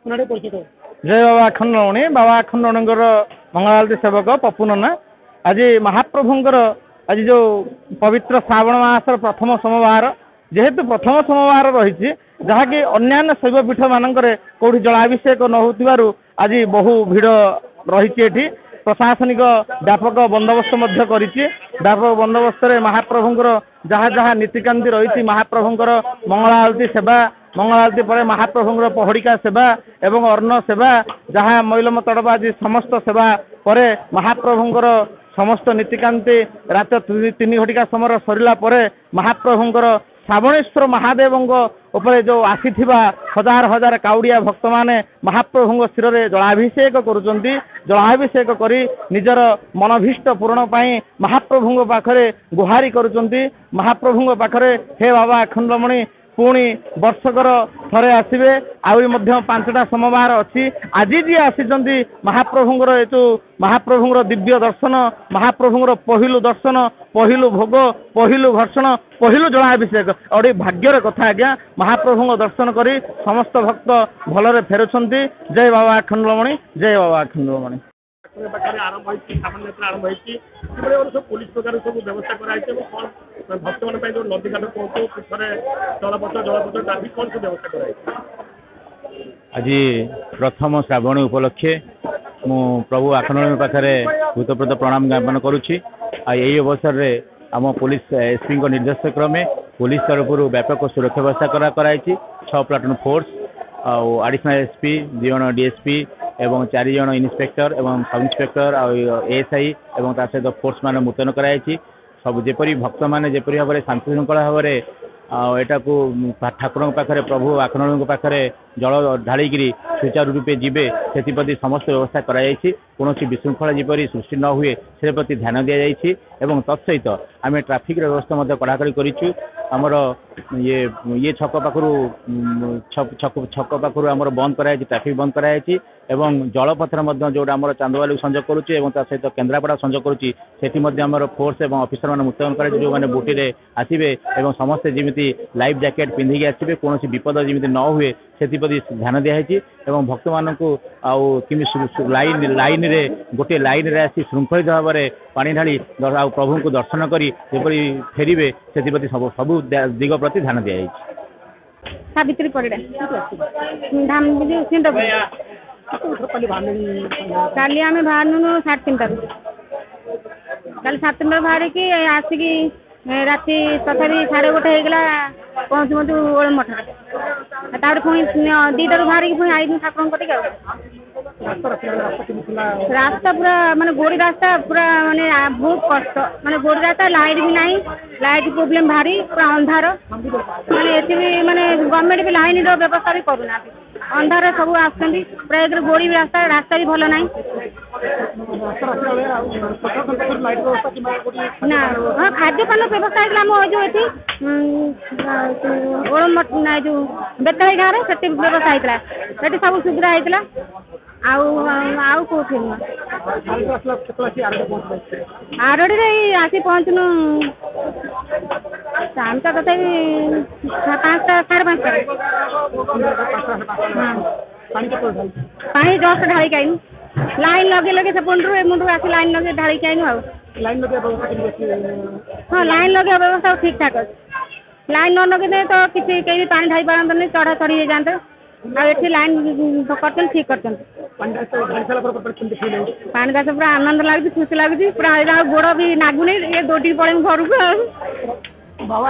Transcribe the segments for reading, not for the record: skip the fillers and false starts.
जय बाबा अखंडमणि बाबा अखंडमणिंगर मंगलारती सेवक पप्पू नना आज महाप्रभुंर आज जो पवित्र श्रावण मासर प्रथम सोमवार जेहेतु प्रथम सोमवार रही जहाँकि अन्य शैवपीठ मानक कौटी जलाभिषेक न हो आज बहु भीड़ रही प्रशासनिक व्यापक बंदोबस्त व्यापक बंदोबस्त महाप्रभुंर जहाँ जहाँ नीतिकांति रही महाप्रभुंर मंगलारती सेवा मंगलारती पर महाप्रभुंर पहड़िका सेवा एवं अन्न सेवा जहाँ मैलम तड़पा आज समस्त सेवा पर महाप्रभुंर समस्त नीतिकांति रात 3 घटिका समय सरला महाप्रभुंर श्रावणेश्वर महादेव उपरे जो आसी हजार हजार काउड़िया भक्त माने महाप्रभु शिर में जलाभिषेक करुँच जलाभिषेक करी निजर मनभीष्ट पूरण पाई महाप्रभु पाखरे गुहारी करुँच महाप्रभु पाखरे हे बाबा अखंडमणि पुणी वर्षकर थरे आसवे आउ 5टा सोमवार अच्छी आज जी आसी महाप्रभुंर जो महाप्रभुंर दिव्य दर्शन महाप्रभुंर पहिलु दर्शन पहिलु भोग पहिलु घर्षण पहिलु जलाभिषेक और भाग्यर कथा आज्ञा महाप्रभु दर्शन करी समस्त भक्त भलरे फेरुंट जय बाबा अखंडमणि जय बाबा अखंडमणि आरंभ पुलिस प्रकार सब व्यवस्था कर भक्त मान जो नदी घाट पहुँचो जलपथ ट्राफिक कौन सब व्यवस्था कर आज प्रथम श्रावण उपलक्षे मु प्रभु अखंडमणि पाखे भूतप्रत प्रणाम ज्ञापन करुच्ची यही अवसर में आम पुलिस एसपी निर्देश क्रमे पुलिस तरफ व्यापक सुरक्षा व्यवस्था कराई 6 प्लाटून फोर्स आडिशनल एसपी 2 जन डीएसपी एवं 4 जन इन्स्पेक्टर एवं सब इन्स्पेक्टर एएसआई एवं ता सहित फोर्स मान मुतयन कराई सब जेपरी भक्त मैंने जेपरी भाव में शांति श्रृंखला भाव में एटा को ठाकुर पाखे प्रभु अखंडमणि पाखे जल ढालिकी सुचारू रूपे जीवे से समस्त व्यवस्था कराई कौन विशृंखला जीपरी सृष्टि न हुए से प्रति ध्यान दि जाइए एवं तत्सहित आम ट्राफिक व्यवस्था कड़ाकड़ी करूँ आमर ये छक पाखु छक पाखु आमर बंद कराई ट्राफिक बंद कराई एवं जलपथर जोटा आम चांदवाली संजोग करुच्चे सहित केन्द्रापड़ा संजोग करुच्ची से आमर फोर्स एवं ऑफिसर मान मुतयन कर जो मैंने बोटी आसवे और समस्ते जमी लाइफ जैकेट पिंधिकी आसवे कौन विपद जमी न हुए से ध्यान दिखाई भक्त मान लाइन लाइन रे गोटे लाइन रे आसी श्रृंखलित भाव में पानी ढाली प्रभु को दर्शन करी फेरिबे से सब दिग प्रति ध्यान दिखाई सावित्री परिडा धाम काली आम बाहर 3:30 काली 7:30 बाहर की आसिकी राति तथापि 1:30 होगा पहुँचु ओळ मठ तापर पुणी 2टारू बाहर पुणी आई ठाकुर कटिक रास्ता पूरा माने गोड़ी रास्ता पूरा माने बहुत कष्ट माने गोड़ी रास्ता लाइट भी नहीं लाइट प्रोब्लेम भारी पूरा अंधार माने एति भी माने गवर्नमेंट भी लाइन व्यवस्था भी करूना अंधार सब आसुँच पूरा एक गोड़ी रास्ता रास्ता भी भल ना ना हाँ खाद्यपान व्यवस्था है जो ये ओळमठ ना जो बेतलाई गाँव से व्यवस्था होता है सब सुविधा होता आउ कौन आरडी आसी पहुँचनु शाम तो तथा 5टा 5:30 पानी जस्ट ढाई आईनु लाइन लगे लगे से मुंडू आसी लाइन लगे ढाई आईनु हाँ लाइन लगे व्यवस्था ठीक ठाक अच्छे लाइन न लगे तो किसी कहीं पानी ढाई पारते चढ़ा चढ़ी जाते आठी लाइन कर ठीक कर पानी दास पूरा आनंद लगे खुशी लगे पूरा गोड़ भी नागुनी ये दौड़ी पड़े घर को बाबा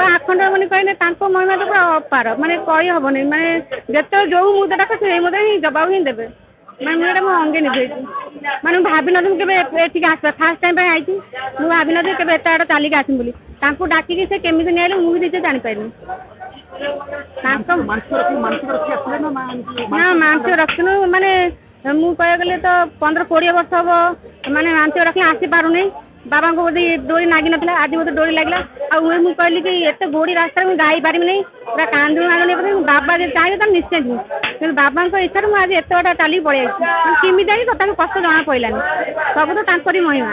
आखंडमणि कहले महिमा तो पूरा अपार माने कही हेनी माने जिते जो मुद्दा डाक से मुद्दा ही जवाब ही देवे मैंने मुझे अंगे निभे मैंने भाभी नथी आसवा फास्ट टाइम आई मुझे भाभी नी के एत चलिक आसमी बोली डाकिकी से केमी नहीं मुझे निजे जापारे ना मानसिक रखनु माने मुझे कह गले तो 15-20 वर्ष हम माने मानसिक रखी आसी पारूनी बाबा को बोधे डोरी नागी ना आज बोधे डोरी लगे मुझे कहली कि एत गोड़ी रास्ता मुझे गाई पारि नहीं पूरा कांदू मांगनी बाबा चाहिए तो निश्चय जी बाबा इच्छा मुझे आज एत बाटा चलिक पड़े किमी जाए तथा कष्ट जना पड़ानी सब तो महिमा।